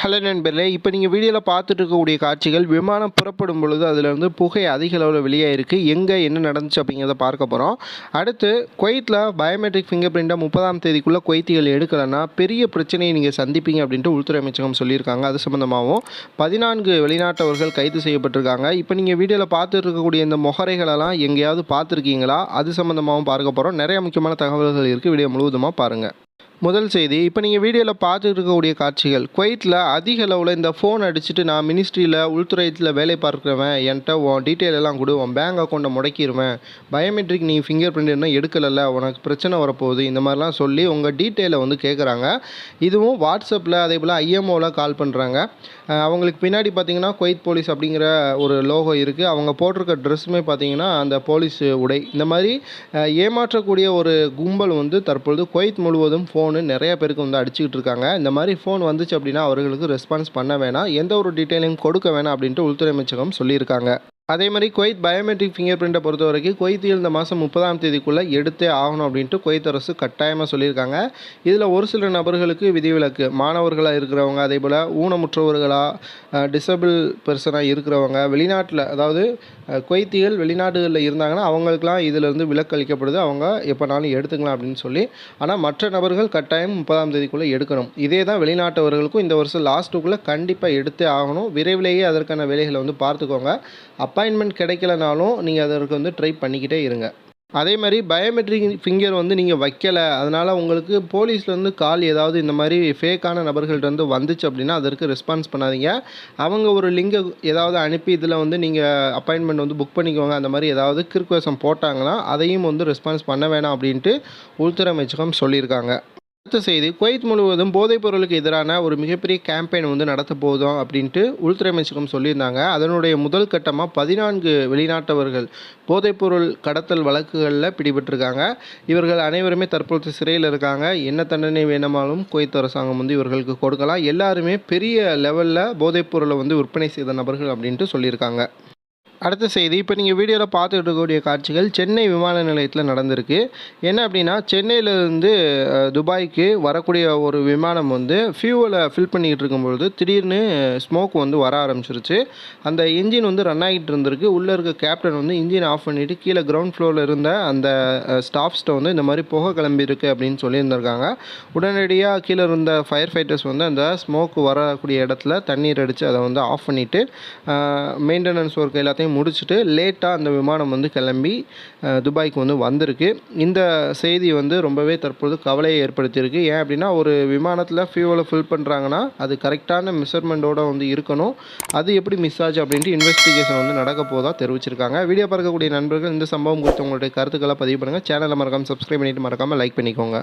Hello நண்பர்களே, இப்போ நீங்கள் வீடியோவில் பார்த்துட்டு இருக்கக்கூடிய காட்சிகள் விமானம் புறப்படும் பொழுது அதிலிருந்து புகை அதிக அளவில் வெளியாயிருக்கு. எங்கே என்ன நடந்துச்சு அப்படிங்கிறத பார்க்க போகிறோம். அடுத்து குவைத்தில் பயோமெட்ரிக் ஃபிங்கர் பிரிண்ட்டை 30ஆம் தேதிக்குள்ளே குவைத்திகள் எடுக்கலைன்னா பெரிய பிரச்சனையை நீங்கள் சந்திப்பீங்க அப்படின்ட்டு உள்துறை அமைச்சகம் சொல்லியிருக்காங்க. அது சம்மந்தமாகவும் 14 வெளிநாட்டவர்கள் கைது செய்யப்பட்டிருக்காங்க. இப்போ நீங்கள் வீடியோவில் பார்த்துட்டு இருக்கக்கூடிய இந்த முகரைகளெல்லாம் எங்கேயாவது பார்த்துருக்கீங்களா? அது சம்மந்தமாகவும் பார்க்க போகிறோம். நிறைய முக்கியமான தகவல்கள் இருக்குது. வீடியோ முழுவதுமாக பாருங்கள். முதல் செய்தி, இப்போ நீங்கள் வீடியோவில் பார்த்துட்டு இருக்கக்கூடிய காட்சிகள் குவைத்தில் அதிக அளவில் இந்த ஃபோன் அடிச்சுட்டு நான் மினிஸ்ட்ரியில் உள்துறையில் வேலை பார்க்குறவன், என்கிட்ட உன் டீட்டெயில் எல்லாம் கொடு, உன் பேங்க் அக்கௌண்ட்டை முடக்கிடுவேன், பயோமெட்ரிக் நீ ஃபிங்கர் பிரிண்ட் என்ன எடுக்கலைல்ல, உனக்கு பிரச்சனை வரப்போகுது, இந்த மாதிரிலாம் சொல்லி உங்கள் டீட்டெயிலை வந்து கேட்குறாங்க. இதுவும் வாட்ஸ்அப்பில் அதே போல் ஐஎம்ஓவில் கால் பண்ணுறாங்க. அவங்களுக்கு பின்னாடி பார்த்தீங்கன்னா குவைத் போலீஸ் அப்படிங்கிற ஒரு லோகோ இருக்குது. அவங்க போட்டிருக்க ட்ரெஸ்ஸுமே பார்த்தீங்கன்னா அந்த போலீஸ் உடை. இந்த மாதிரி ஏமாற்றக்கூடிய ஒரு கும்பல் வந்து தற்பொழுது குவைத் முழுவதும் ஃபோன் நிறைய பேருக்கு வந்து அடிச்சுக்கிட்டு இருக்காங்க. இந்த மாதிரி ஃபோன் வந்துச்சு அப்படின்னா அவர்களுக்கு ரெஸ்பான்ஸ் பண்ண வேணாம், எந்த ஒரு டீட்டெயிலையும் கொடுக்க வேணாம் அப்படின்ட்டு உள்துறை அமைச்சகம் சொல்லியிருக்காங்க. அதே மாதிரி குவைத் பயோமெட்ரிக் ஃபிங்கர் பிரிண்ட்டை பொறுத்த வரைக்கும் குவைத்தில் இந்த மாதம் 30ஆம் தேதிக்குள்ளே எடுத்தே ஆகணும் அப்படின்ட்டு குவைத் அரசு கட்டாயமாக சொல்லியிருக்காங்க. இதில் ஒரு சில நபர்களுக்கு விதிவிலக்கு, மாணவர்களாக இருக்கிறவங்க, அதே போல் ஊனமுற்றவர்களாக, டிசபிள் பர்சனாக இருக்கிறவங்க, வெளிநாட்டில் அதாவது குவைத்திகள் வெளிநாடுகளில் இருந்தாங்கன்னா அவங்களுக்குலாம் இதிலிருந்து விலக்கு அளிக்கப்படுது. அவங்க எப்போனாலும் எடுத்துக்கலாம் அப்படின்னு சொல்லி. ஆனால் மற்ற நபர்கள் கட்டாயம் 30ஆம் தேதிக்குள்ளே எடுக்கணும். இதே தான் வெளிநாட்டவர்களுக்கும் இந்த வருஷம் லாஸ்ட்டுக்குள்ளே கண்டிப்பாக எடுத்தே ஆகணும். விரைவிலேயே அதற்கான வேலைகளை வந்து பார்த்துக்கோங்க. அப்பாயின்மெண்ட் கிடைக்கலனாலும் நீங்கள் அதற்கு வந்து ட்ரை பண்ணிக்கிட்டே இருங்க. அதே மாதிரி பயோமெட்ரிக் ஃபிங்கர் வந்து நீங்கள் வைக்கலை, அதனால் உங்களுக்கு போலீஸ்லேருந்து கால் ஏதாவது இந்த மாதிரி ஃபேக்கான நபர்கள்ட்ட வந்துச்சு அப்படின்னா அதற்கு ரெஸ்பான்ஸ் பண்ணாதீங்க. அவங்க ஒரு லிங்கை ஏதாவது அனுப்பி இதில் வந்து நீங்கள் அப்பாயின்மெண்ட் வந்து புக் பண்ணிக்கோங்க, அந்த மாதிரி ஏதாவது கிறுக்குவேஷம் போட்டாங்கன்னா அதையும் வந்து ரெஸ்பான்ஸ் பண்ண வேணாம் அப்படின்ட்டு உள்துறை அமைச்சகம் சொல்லியிருக்காங்க. அடுத்த செய்தி, குவைத் முழுவதும் போதைப் பொருளுக்கு எதிரான ஒரு மிகப்பெரிய கேம்பெயின் வந்து நடத்த போதும் அப்படின்ட்டு உள்துறை அமைச்சகம் சொல்லியிருந்தாங்க. அதனுடைய முதல் கட்டமாக 14 வெளிநாட்டவர்கள் போதைப்பொருள் கடத்தல் வழக்குகளில் பிடிபட்டிருக்காங்க. இவர்கள் அனைவருமே தற்போது சிறையில் இருக்காங்க. என்ன தண்டனை வேணுமாலும் குவைத் அரசாங்கம் வந்து இவர்களுக்கு கொடுக்கலாம். எல்லாருமே பெரிய லெவலில் போதைப்பொருளை வந்து விற்பனை செய்த நபர்கள் அப்படின்ட்டு சொல்லியிருக்காங்க. அடுத்த செய்தி, இப்போ நீங்கள் வீடியோவில் பார்த்துட்டு இருக்கக்கூடிய காட்சிகள் சென்னை விமான நிலையத்தில் நடந்திருக்கு. என்ன அப்படின்னா, சென்னையிலேருந்து துபாய்க்கு வரக்கூடிய ஒரு விமானம் வந்து ஃபியூவலை ஃபில் பண்ணிக்கிட்டு இருக்கும்பொழுது திடீர்னு ஸ்மோக் வந்து வர ஆரம்பிச்சிருச்சு. அந்த இன்ஜின் வந்து ரன் ஆகிட்டு இருந்திருக்கு. உள்ளே இருக்க கேப்டன் வந்து இன்ஜின் ஆஃப் பண்ணிவிட்டு கீழே கிரவுண்ட் ஃப்ளோரில் இருந்த அந்த ஸ்டாஃப்ஸ்ட்டை வந்து இந்த மாதிரி புகை கிளம்பியிருக்கு அப்படின்னு சொல்லியிருந்திருக்காங்க. உடனடியாக கீழே இருந்த ஃபயர் ஃபைட்டர்ஸ் வந்து அந்த ஸ்மோக் வரக்கூடிய இடத்துல தண்ணீர் அடித்து அதை வந்து ஆஃப் பண்ணிவிட்டு மெயின்டெனன்ஸ் ஒர்க் எல்லாத்தையும் முடிச்சுட்டு லேட்டாக அந்த விமானம் வந்து கிளம்பி துபாய்க்கு வந்து வந்திருக்கு. இந்த செய்தி வந்து ரொம்பவே தற்போது கவலையை ஏற்படுத்தியிருக்கு. ஏன் அப்படின்னா, ஒரு விமானத்தில் ஃபியூவலை ஃபில் பண்ணுறாங்கன்னா அது கரெக்டான மெஷர்மெண்ட்டோடு வந்து இருக்கணும். அது எப்படி மிஸ் ஆச்சு அப்படின்ட்டு இன்வெஸ்டிகேஷன் வந்து நடக்க போதாக தெரிவிச்சிருக்காங்க. வீடியோ பார்க்கக்கூடிய நண்பர்கள் இந்த சம்பவம் குறித்து உங்களுடைய கருத்துக்களை பதிவு பண்ணுங்கள். சேனலை மறக்காமல் சப்ஸ்கிரைப் பண்ணிவிட்டு மறக்காமல் லைக் பண்ணிக்கோங்க.